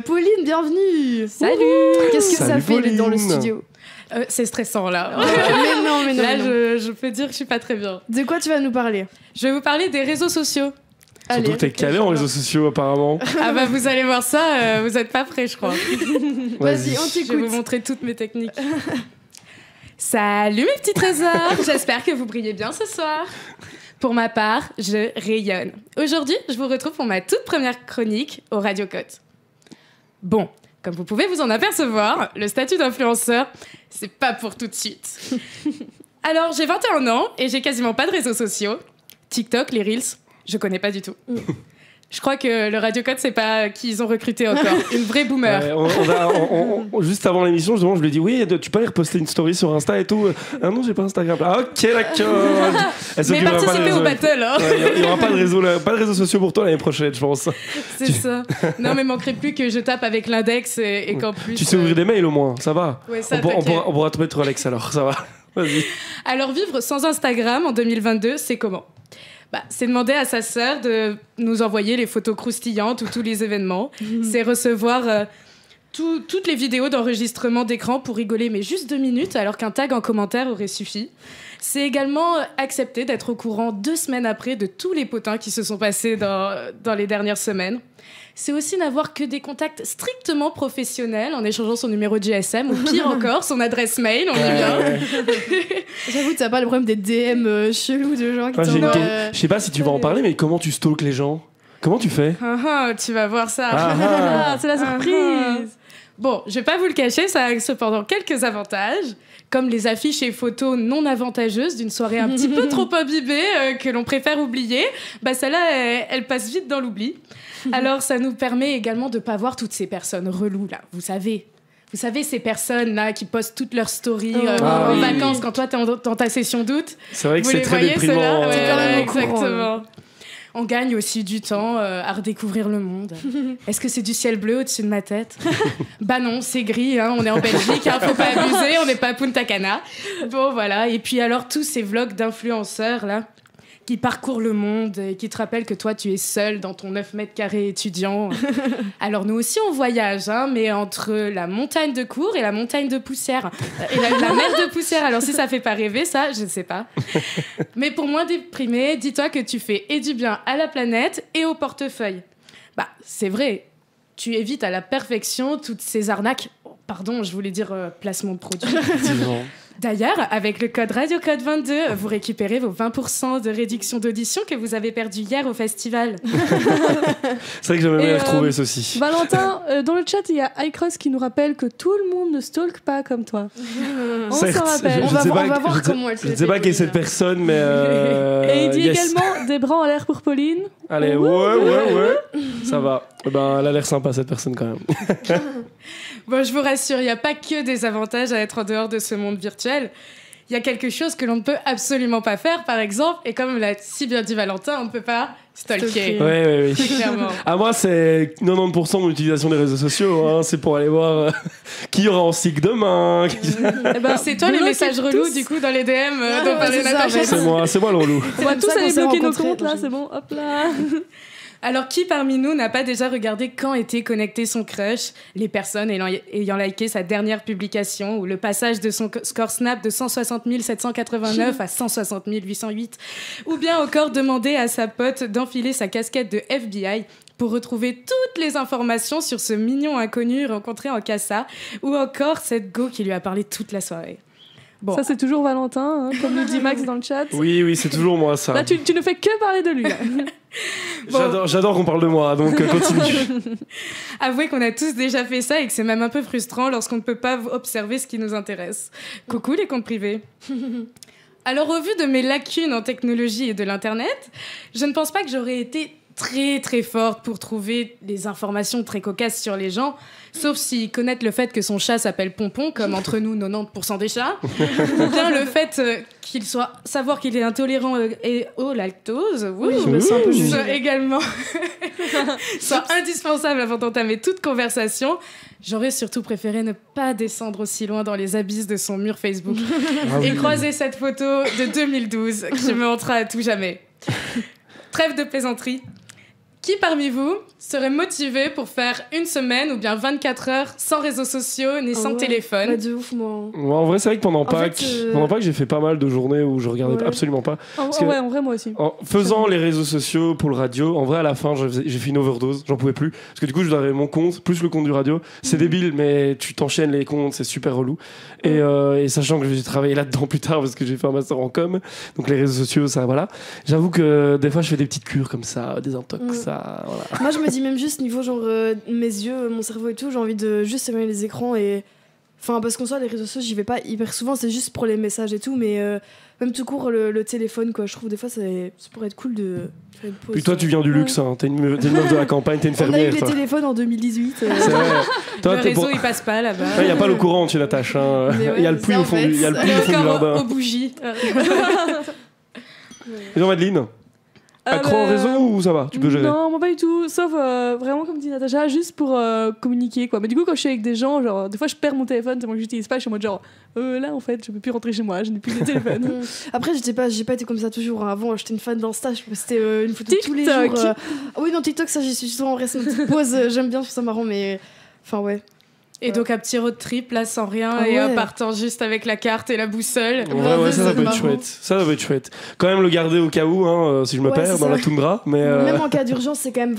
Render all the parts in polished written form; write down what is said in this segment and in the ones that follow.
Pauline, bienvenue. Salut. Qu'est-ce que Salut, ça fait Pauline. dans le studio? C'est stressant là. Mais non. Là, je peux dire que je suis pas très bien. De quoi tu vas nous parler? Je vais vous parler des réseaux sociaux. Surtout que t'es calé en réseaux sociaux apparemment. Ah bah vous allez voir ça, vous êtes pas prêts je crois. Vas-y, on Je vais vous t'écoute. montrer toutes mes techniques. Salut mes petits trésors. J'espère que vous brillez bien ce soir. Pour ma part, je rayonne. Aujourd'hui, je vous retrouve pour ma toute première chronique au Radio Côte. Bon, comme vous pouvez vous en apercevoir, le statut d'influenceur, c'est pas pour tout de suite. Alors, j'ai 21 ans et j'ai quasiment pas de réseaux sociaux. TikTok, les Reels, je connais pas du tout. Je crois que le Radio Code, c'est pas qui ils ont recruté encore. Une vraie boomer. Ouais, juste avant l'émission, je lui ai dit oui, tu peux aller reposter une story sur Insta et tout. Ah non, j'ai pas Instagram. Ah ok, d'accord. Mais participez au battle, hein. Ouais, il y aura pas de réseaux sociaux pour toi l'année prochaine, je pense. C'est ça. Non, mais manquerait plus que je tape avec l'index et qu'en plus. Tu sais ouvrir des mails au moins, ça va. Ouais, ça, on t'inquiète. pourra te mettre Alex alors, ça va. Vas-y. Alors, vivre sans Instagram en 2022, c'est comment ? C'est demander à sa sœur de nous envoyer les photos croustillantes ou tous les événements. C'est recevoir toutes les vidéos d'enregistrement d'écran pour rigoler, mais juste 2 minutes, alors qu'un tag en commentaire aurait suffi. C'est également accepter d'être au courant 2 semaines après de tous les potins qui se sont passés dans les dernières semaines. C'est aussi n'avoir que des contacts strictement professionnels en échangeant son numéro de GSM ou pire encore, son adresse mail, on y vient. J'avoue, t'as pas le problème des DM chelous de gens qui J'ai une t'envoient. Je sais pas si tu vas en parler, mais comment tu stalks les gens? Comment tu fais? Tu vas voir ça. C'est la surprise. Bon, je vais pas vous le cacher, ça a cependant quelques avantages, comme les affiches et photos non avantageuses d'une soirée un petit peu trop imbibée que l'on préfère oublier. Celle-là, elle passe vite dans l'oubli. Alors, ça nous permet également de pas voir toutes ces personnes reloues, là. Vous savez, ces personnes-là qui postent toutes leurs stories en oui. vacances quand toi, t'es dans ta session d'août. C'est vrai que Vous c'est les très voyez, déprimant. ceux-là T'es quand même au courant, exactement. On gagne aussi du temps à redécouvrir le monde. Est-ce que c'est du ciel bleu au-dessus de ma tête? Bah non, c'est gris, hein, on est en Belgique, hein, faut pas abuser, on n'est pas à Punta Cana. Bon, voilà. Et puis alors, tous ces vlogs d'influenceurs, là, qui parcourent le monde et qui te rappellent que toi, tu es seul dans ton 9 mètres carrés étudiant. Alors, nous aussi, on voyage, hein, mais entre la montagne de cours et la montagne de poussière. Et la mer de poussière. Alors, si ça fait pas rêver, ça, je ne sais pas. Mais pour moins déprimer, dis-toi que tu fais et du bien à la planète et au portefeuille. C'est vrai. Tu évites à la perfection toutes ces arnaques. Oh, pardon, je voulais dire placement de produit. Effectivement. D'ailleurs, avec le code RadioCode22, vous récupérez vos 20% de réduction d'audition que vous avez perdu hier au festival. C'est vrai que j'aimerais bien Et, les retrouver, ceci. Valentin, dans le chat, il y a iCross qui nous rappelle que tout le monde ne stalk pas comme toi. On s'en Certes, rappelle. On va sais voir- pas- on va voir je sais- comment elle se Je ne sais pas qui est cette personne, mais. Et il dit yes. également des bras en l'air pour Pauline. Allez, ouais. Ça va. Elle a l'air sympa, cette personne, quand même. Bon, je vous rassure, il n'y a pas que des avantages à être en dehors de ce monde virtuel. Il y a quelque chose que l'on ne peut absolument pas faire, par exemple, et comme l'a si bien dit Valentin, on ne peut pas stalker. Ouais. Clairement. À moi, c'est 90% de mon utilisation des réseaux sociaux. Hein. C'est pour aller voir qui y aura en SIG demain. Eh ben, C'est toi les bloquez messages relous, tous. du coup, dans les DM dont ouais, parlait c'est ça, Natacha. ouais. C'est moi le relou. On va comme tous ça qu'on aller s'est bloquer nos rencontrés, comptes là, Roger. c'est bon, hop là. Alors, qui parmi nous n'a pas déjà regardé quand était connecté son crush, les personnes ayant liké sa dernière publication, ou le passage de son score Snap de 160 789 à 160 808, ou bien encore demander à sa pote d'enfiler sa casquette de FBI pour retrouver toutes les informations sur ce mignon inconnu rencontré en Casa, ou encore cette go qui lui a parlé toute la soirée. Bon. Ça, c'est toujours Valentin, hein, comme nous dit Max dans le chat. Oui, c'est toujours moi, ça. Là, tu ne fais que parler de lui. Là. J'adore qu'on parle de moi, donc continue. Avouez qu'on a tous déjà fait ça et que c'est même un peu frustrant lorsqu'on ne peut pas observer ce qui nous intéresse. Coucou les comptes privés. Alors, au vu de mes lacunes en technologie et de l'Internet, je ne pense pas que j'aurais été très très forte pour trouver des informations très cocasses sur les gens, sauf si connaître le fait que son chat s'appelle Pompon, comme entre nous 90% des chats, ou bien le fait savoir qu'il est intolérant au lactose, oui, je me sens un peu jugée. soit également soit indispensable avant d'entamer toute conversation. J'aurais surtout préféré ne pas descendre aussi loin dans les abysses de son mur Facebook et croiser cette photo de 2012 qui me hantera à tout jamais. Trêve de plaisanterie. Qui parmi vous serait motivé pour faire une semaine ou bien 24 heures sans réseaux sociaux ni sans téléphone? Bah, de ouf, moi. Ouais, en vrai, c'est vrai que pendant Pâques, fait, j'ai fait pas mal de journées où je regardais Ouais. absolument pas. En que- vrai, moi aussi. En faisant les réseaux sociaux pour le radio, en vrai, à la fin, j'ai fait une overdose. J'en pouvais plus. Parce que du coup, je avais mon compte, plus le compte du radio. C'est débile, mais tu t'enchaînes les comptes, c'est super relou. Et sachant que j'ai travaillé là-dedans plus tard parce que j'ai fait un master en com, donc les réseaux sociaux, ça, voilà. J'avoue que des fois, je fais des petites cures comme ça, des intox, ça, voilà. Moi, je me dis même juste niveau genre mes yeux, mon cerveau et tout, j'ai envie de juste éloigner les écrans et. Enfin, parce qu'en soit, les réseaux sociaux, j'y vais pas hyper souvent, c'est juste pour les messages et tout, mais même tout court, le téléphone, quoi. Je trouve des fois, ça pourrait être cool de faire une pause. Puis toi, tu viens du luxe, hein. T'es une meuf de la campagne, t'es une On a eu fermière, les toi. téléphones en 2018. C'est vrai. Toi, Le t'es réseau, pour- il passe pas là-bas. Il n'y a pas l'eau courante chez Natacha. Hein. Mais ouais, Il y a le c'est puits ça, au en fond fait. du, il y a le On puits est au fond du encore jardin. aux bougies. Et donc, Madeleine, accro en réseau ou ça va? Tu peux gérer? Non, moi pas du tout. Sauf vraiment, comme dit Natacha, juste pour communiquer, quoi. Mais du coup, quand je suis avec des gens, genre, des fois, je perds mon téléphone, tellement que j'utilise pas. Je suis en mode genre, là, en fait, je peux plus rentrer chez moi, je n'ai plus de téléphone. Après, j'ai pas été comme ça toujours. Hein. Avant, j'étais une fan d'Insta, je postais une photo tous les TikTok. jours. Ah oui, dans TikTok, ça, j'y suis souvent en reste une petite pause. J'aime bien, je trouve ça marrant, mais. Enfin, ouais. Et donc un petit road trip là sans rien Ah et ouais. partant juste avec la carte et la boussole. Ouais, ça c'est peut être marrant. chouette. Ça peut être chouette. Quand même le garder au cas où, hein, si je me Ouais, perds c'est dans ça. la toundra. Mais, Même en cas d'urgence, c'est quand même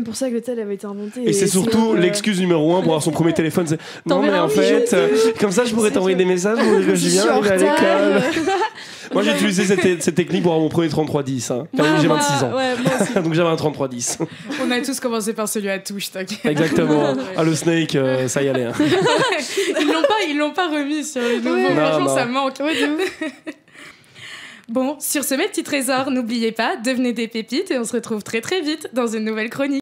pour ça que le tel avait été inventé. et c'est surtout sinon, l'excuse numéro 1 pour avoir son premier téléphone. C'est non, mais T'enverras en un fait, bijou. comme ça, je pourrais C'est t'envoyer clair. des messages pour dire que je Je viens suis en d'arriver à retard. l'école. Moi, j'ai utilisé cette technique pour avoir mon premier 3310. Hein, quand j'ai 26 ans. Ouais, moi aussi. Donc j'avais un 3310. On a tous commencé par celui à touche, t'inquiète. Exactement. Ah, le Snake, ça y allait. Hein. Ils l'ont pas remis sur les nouveaux. Ouais. Franchement, Non. ça manque. Bon, sur ce, mes petits trésors, n'oubliez pas, devenez des pépites et on se retrouve très très vite dans une nouvelle chronique.